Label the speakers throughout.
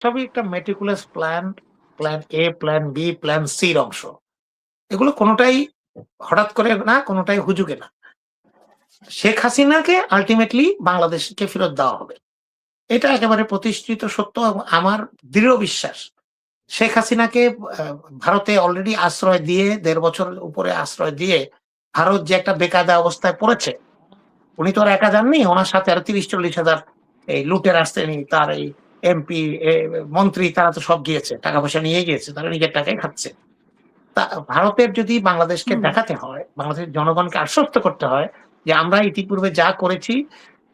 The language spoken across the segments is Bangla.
Speaker 1: সবই একটা meticulous plan, plan A, plan B, plan সির অংশ। এগুলো কোনটাই হঠাৎ করে না, কোনটাই হুজুগে না। শেখ হাসিনাকে আল্টিমেটলি বাংলাদেশকে ফেরত দেওয়া হবে। এটা একেবারে প্রতিষ্ঠিত সত্য এবং আমার দৃঢ় বিশ্বাস। শেখ হাসিনাকে ভারতে অলরেডি আশ্রয় দিয়ে ১.৫ বছর উপরে আশ্রয় দিয়ে ভারত যে একটা বেকায়দা অবস্থায় পড়েছে, উনি তো আর একা যাননি। উনার সাথে আরো ৩০-৪০ হাজার এই লুটের আসতেনি, তার এই এমপি, মন্ত্রী তারা তো সব গিয়েছে। টাকা পয়সা নিয়ে গিয়েছে। তারা নিজের টাকায় খাচ্ছে। তা ভারতের যদি বাংলাদেশকে
Speaker 2: হুম,
Speaker 1: দেখাতে হয়, বাংলাদেশের জনগণকে আশ্বস্ত করতে হয় যে আমরা ইতিপূর্বে যা করেছি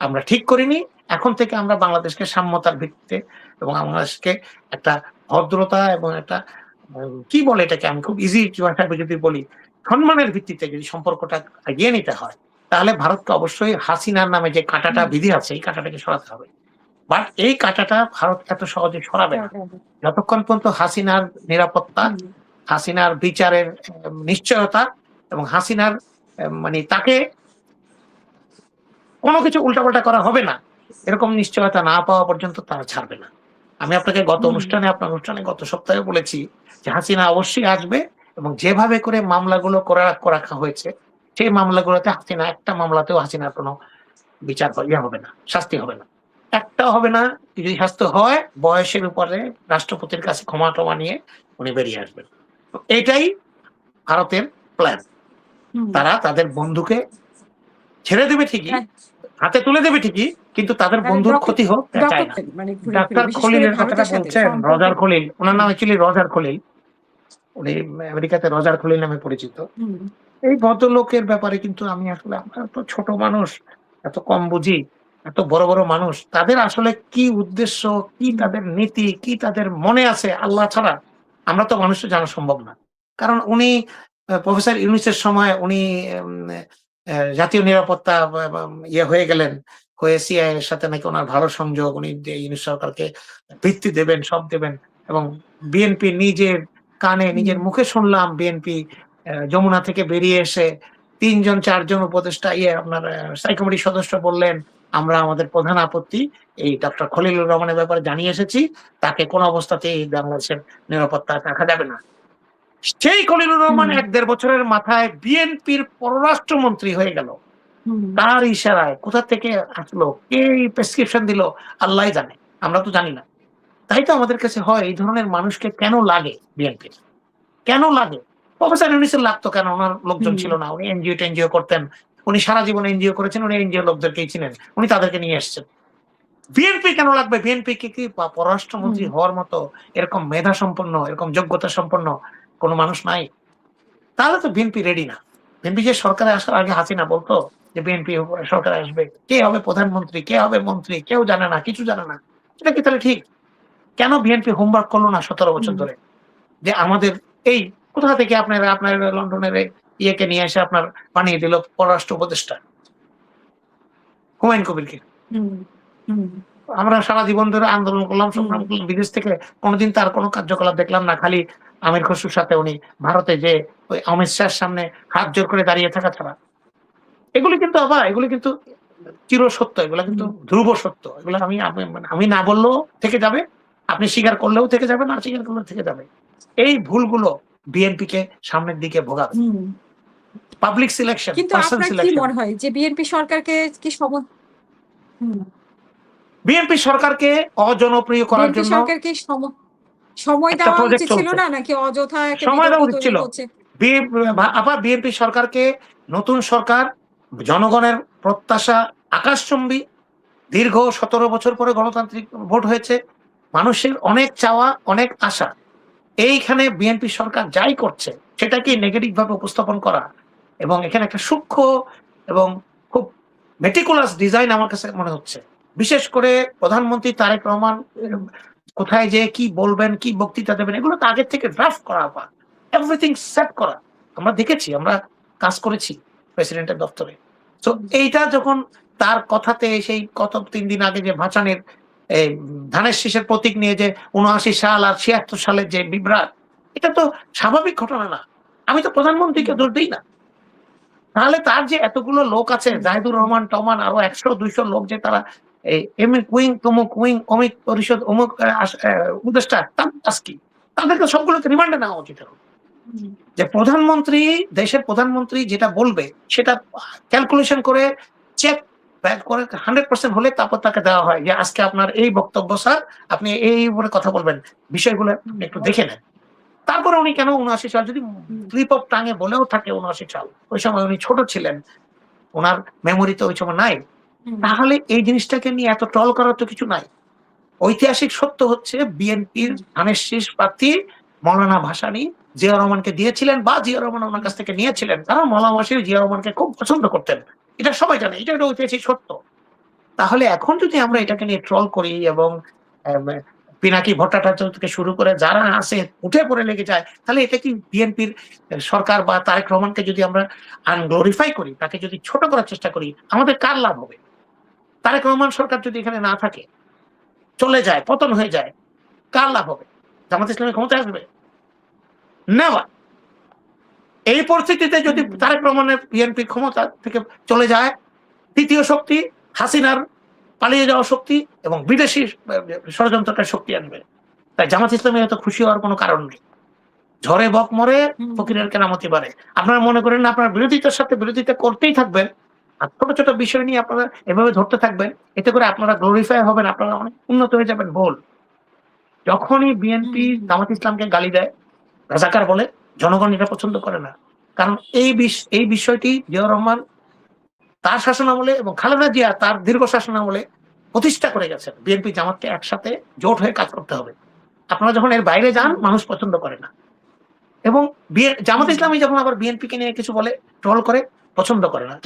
Speaker 1: আমরা ঠিক করিনি। এখন থেকে আমরা বাংলাদেশকে সাম্যতার ভিত্তিতে এবং বাংলাদেশকে একটা ভদ্রতা এবং একটা কি বলে এটাকে, আমি খুব ইজি ভাষায় যদি বলি, সম্মানের ভিত্তিতে যদি সম্পর্কটা এগিয়ে নিতে হয়, তাহলে ভারতকে অবশ্যই হাসিনার নামে যে কাঁটাটা
Speaker 2: হুম।
Speaker 1: বিধি আছে এই কাঁটাটাকে সরাতে হবে। বাট এই কাঁটাটা ভারত এত সহজে সরাবে না।
Speaker 2: সরকার।
Speaker 1: যতক্ষণ পর্যন্ত হাসিনার নিরাপত্তা,
Speaker 2: হুম,
Speaker 1: হাসিনার বিচারের নিশ্চয়তা এবং হাসিনার মানে তাকে কোনো কিছু উল্টাপাল্টা করা হবে না, এরকম নিশ্চয়তা না পাওয়া পর্যন্ত তারা ছাড়বে না। আমি আপনাকে গত
Speaker 2: হুম,
Speaker 1: অনুষ্ঠানে, আপনার অনুষ্ঠানে গত সপ্তাহে বলেছি যে হাসিনা অবশ্যই আসবে এবং যেভাবে করে মামলাগুলো রাখা হয়েছে, সেই মামলাগুলোতে হাসিনা একটা মামলাতেও হাসিনার কোনো বিচার হবে না, শাস্তি হবে না। একটাও হবে না। যদি শাস্তি হয়, বয়সের উপরে রাষ্ট্রপতির কাছে ক্ষমা-টমা নিয়ে উনি বেরিয়ে আসবেন। তো এটাই ভারতের প্ল্যান।
Speaker 2: হুম।
Speaker 1: তারা তাদের বন্ধুকে ছেড়ে দেবে ঠিকই,
Speaker 2: হ্যাঁ,
Speaker 1: হাতে তুলে দেবে ঠিকই, কিন্তু তাদের
Speaker 2: মানে
Speaker 1: বন্ধুর ক্ষতি হোক চায় না।
Speaker 2: মানে ঘুরে ফিরে
Speaker 1: ডাক্তার
Speaker 2: বিশেষ করে
Speaker 1: খলিলের কথাটা
Speaker 2: ভারতের সাথে
Speaker 1: বলছেন,
Speaker 2: সম্পর্ক।
Speaker 1: রজার খলিল। উনার
Speaker 2: হুম,
Speaker 1: নাম অ্যাকচুয়ালি রজার খলিল। উনি আমেরিকাতে রজার খলিল নামে পরিচিত।
Speaker 2: হুম,
Speaker 1: এই ভদ্রলোকের ব্যাপারে কিন্তু আমি আসলে, আমরা তো ছোট মানুষ, এত কম বুঝি, এত বড়, বড় মানুষ। তাদের আসলে কি উদ্দেশ্য, কি
Speaker 2: হুম,
Speaker 1: তাদের নীতি, কি তাদের মনে আছে আল্লাহ ছাড়া আমরা তো মানুষের জানা সম্ভব না। কারণ উনি প্রফেসর ইউনূসের সময় উনি জাতীয় নিরাপত্তা ইয়ে হয়ে গেলেন। হয়ে সিআইএ এর সাথে নাকি উনার ভালো সংযোগ। উনি যে ইউনূস সরকারকে ভিত্তি দেবেন, সব দেবেন এবং বিএনপি নিজের কানে,
Speaker 2: হুম,
Speaker 1: নিজের মুখে শুনলাম বিএনপি যমুনা থেকে বেরিয়ে এসে ৩ জন ৪ জন উপদেষ্টা আপনার স্থায়ী কমিটির সদস্য বললেন, "আমরা আমাদের প্রধান আপত্তি এই ডক্টর খলিলুর রহমানের ব্যাপারে জানিয়ে এসেছি। তাকে কোন অবস্থাতেই বাংলাদেশের নিরাপত্তায় রাখা যাবে না।" সেই খলিলুর রহমান
Speaker 2: হুম,
Speaker 1: ১-১.৫ বছরের মাথায় বিএনপির পররাষ্ট্রমন্ত্রী হয়ে গেল।
Speaker 2: হুম,
Speaker 1: কার ইশারায়, কোথা থেকে আসলো, কে এই প্রেসক্রিপশন দিল আল্লাহই জানে। আমরা তো জানি না। তাই তো আমাদের কাছে হয় এই ধরনের মানুষকে কেন লাগে বিএনপির? কেন লাগে? প্রফেসর ইউনূসের লাগতো কেন? উনার লোকজন
Speaker 2: হুম,
Speaker 1: ছিল না। উনি এনজিও-টেনজিও করতেন। উনি সারা জীবন এনজিও করেছেন। উনি এনজিও লোকদেরকেই চিনেন। উনি তাদেরকে নিয়ে এসছেন। বিএনপি কেন লাগবে? বিএনপি কি
Speaker 2: হুম,
Speaker 1: পররাষ্ট্রমন্ত্রী হওয়ার মতো এরকম মেধা সম্পন্ন, এরকম যোগ্যতা সম্পন্ন কোন মানুষ নাই? তাহলে তো বিএনপি রেডি না। বিএনপি যে সরকারে আসার আগে হাসিনা বলত যে বিএনপি সরকারে আসবে। কে হবে প্রধানমন্ত্রী, কে হবে মন্ত্রী কেউ জানে না, কিছু জানে না। এটা কি তাহলে ঠিক? কেন বিএনপি হোমওয়ার্ক করল না ১৭ বছর
Speaker 2: হুম।
Speaker 1: ধরে? যে আমাদের এই কোথা থেকে আপনার লন্ডনের ইয়েকে নিয়ে এসে আপনার বানিয়ে দিল পররাষ্ট্র উপদেষ্টা হুমায়ুন কবিরকে।
Speaker 2: হুম, হুম,
Speaker 1: আমরা সারা জীবন ধরে আন্দোলন করলাম,
Speaker 2: হুম,
Speaker 1: সংগ্রাম করলাম। বিদেশ থেকে কোনদিন তার কোন কার্যকলাপ দেখলাম না। খালি আমির খসরুর সাথে উনি ভারতে যেয়ে ওই অমিত শাহর সামনে হাত জোড় করে দাঁড়িয়ে থাকা ছাড়া। এগুলি কিন্তু চিরসত্য। এগুলা কিন্তু
Speaker 2: হুম,
Speaker 1: ধ্রুব সত্য। এগুলা আমি না বললেও থেকে যাবে। আপনি স্বীকার করলেও থেকে যাবে, না স্বীকার করলেও থেকে যাবে। এই ভুলগুলো বিএনপিকে সামনের দিকে ভোগাবে।
Speaker 2: হুম।
Speaker 1: পাবলিক সিলেকশন,
Speaker 2: কিন্তু
Speaker 1: পারসন
Speaker 2: আপনার কি
Speaker 1: সিলেকশন।
Speaker 2: মনে হয় যে বিএনপি সরকারকে কি হুম,
Speaker 1: বিএনপি সরকারকে অজনপ্রিয় করার
Speaker 2: বিএনপি
Speaker 1: জন্য
Speaker 2: সরকার কি সময়
Speaker 1: একটা
Speaker 2: দেওয়া
Speaker 1: প্রজেক্ট
Speaker 2: উচিত ছিল
Speaker 1: চলছে।
Speaker 2: না? নাকি অযথা একটা
Speaker 1: সময়
Speaker 2: বিতর্ক
Speaker 1: দেওয়া উচিত
Speaker 2: তৈরি
Speaker 1: ছিল।
Speaker 2: হচ্ছে?
Speaker 1: বি
Speaker 2: হুম,
Speaker 1: আবার বিএনপি সরকারকে, নতুন সরকার, জনগণের প্রত্যাশা আকাশচুম্বী। দীর্ঘ ১৭ বছর পরে গণতান্ত্রিক ভোট হয়েছে। মানুষের অনেক চাওয়া, অনেক আশা। এইখানে বিএনপি সরকার যাই করছে সেটাকে নেগেটিভ ভাবে উপস্থাপন করা এবং এখানে একটা সূক্ষ্ম এবং খুব মেটিকুলাস ডিজাইন আমার কাছে মনে হচ্ছে। বিশেষ করে প্রধানমন্ত্রী তারেক রহমান কোথায় যেয়ে কি বলবেন, কি বক্তৃতা দেবেন এগুলো তো আগের থেকে ড্রাফট করা বা এভরিথিং সেট করা। আমরা দেখেছি, আমরা কাজ করেছি প্রেসিডেন্টের দপ্তরে। তো
Speaker 2: হুম,
Speaker 1: এইটা যখন তার কথাতে সেই গত ৩ দিন আগে যে ভাসানের এই ধানের শীষের প্রতীক নিয়ে যে ৭৯ সাল আর ৭৬ সালের যে বিভ্রাট, এটা তো স্বাভাবিক ঘটনা না। আমি তো প্রধানমন্ত্রীকে
Speaker 2: হুম,
Speaker 1: দোষ দেই না। তাহলে তার যে এতগুলো লোক আছে,
Speaker 2: হুম,
Speaker 1: জাহিদুর রহমান টমান আরো ১০০-২০০ লোক যে তারা এই এমিক উইং তমুক উইং অমিক পরিষদ অমুক উপদেষ্টা তার কাজ কি? তাদেরকে সবগুলোকে রিমান্ডে নেওয়া উচিত এখন।
Speaker 2: হুম,
Speaker 1: যে প্রধানমন্ত্রী, দেশের প্রধানমন্ত্রী যেটা বলবে সেটা ক্যালকুলেশন করে চেক ব্যাক করে 100% হলে তারপর তাকে দেওয়া হয় যে আজকে আপনার এই বক্তব্য স্যার, আপনি এই উপরে কথা বলবেন, বিষয়গুলো আপনি একটু দেখে নেন। তারপরে উনি কেন 79 সাল যদি
Speaker 2: হুম,
Speaker 1: স্লিপ অফ টাঙে বলেও থাকে 79 সাল, ওই সময় উনি ছোট ছিলেন, ওনার মেমোরিতে ওই সময় নাই,
Speaker 2: হুম,
Speaker 1: তাহলে এই জিনিসটাকে নিয়ে এত ট্রল করার তো কিছু নাই। ঐতিহাসিক সত্য হচ্ছে বিএনপির
Speaker 2: হুম,
Speaker 1: ধানের শীষ প্রার্থী মৌলানা ভাসানী জিয়া রহমানকে দিয়েছিলেন বা জিয়া রহমান ওনার কাছ থেকে নিয়েছিলেন, কারণ মৌলানা ভাসানী জিয়া রহমানকে খুব পছন্দ করতেন। এটা সবাই জানে, এটা একটা ঐতিহাসিক সত্য। তাহলে এখন যদি আমরা
Speaker 2: হুম,
Speaker 1: এটাকে নিয়ে ট্রল করি এবং আম, পিনাকি ভট্টাচার্য থেকে শুরু করে যারা আছে উঠে পড়ে লেগে যায়, তাহলে এটা কি বিএনপির সরকার বা তারেক রহমানকে যদি আমরা আনগ্লোরিফাই করি, তাকে যদি ছোট করার চেষ্টা করি, আমাদের কার লাভ হবে? তারেক রহমান সরকার যদি এখানে না থাকে, চলে যায়, পতন হয়ে যায়, কার লাভ হবে? জামাত ইসলামের ক্ষমতায় আসবে? নেভার। এই পরিস্থিতিতে যদি
Speaker 2: হুম,
Speaker 1: তারেক রহমানের বিএনপি ক্ষমতা থেকে চলে যায়, তৃতীয় শক্তি হাসিনার পালিয়ে যাওয়া শক্তি এবং বিদেশি ষড়যন্ত্রকার শক্তি আসবে। তাই জামাত ইসলামের এত খুশি হওয়ার কোনো কারণ নেই। ঝড়ে বক মরে,
Speaker 2: হুম,
Speaker 1: ফকিরের কেরামতি বাড়ে। আপনারা মনে করেন না আপনার বিরোধিতার সাথে বিরোধিতা করতেই থাকবেন, আর ছোট ছোট বিষয় নিয়ে আপনারা এভাবে ধরতে থাকবেন, এতে করে আপনারা গ্লোরিফাই হবেন, আপনারা অনেক উন্নত হয়ে যাবেন। ভুল। যখনই বিএনপি
Speaker 2: হুম,
Speaker 1: জামাত ইসলামকে গালি দেয়, রাজাকার বলে, জনগণ এটা পছন্দ করে না। কারণ এই বিষয়টি জিয়াউর রহমান তার শাসনামলে এবং খালেদা জিয়া তার দীর্ঘ শাসনামলে প্রতিষ্ঠা করে গেছেন। বিএনপি জামাতকে একসাথে জোট হয়ে কাজ করতে হবে। আপনারা যখন এর বাইরে যান,
Speaker 2: হুম,
Speaker 1: মানুষ পছন্দ করে না। এবং জামাত
Speaker 2: হুম।
Speaker 1: ইসলামী যখন আবার বিএনপিকে নিয়ে কিছু বলে, ট্রল করে, পছন্দ করে না।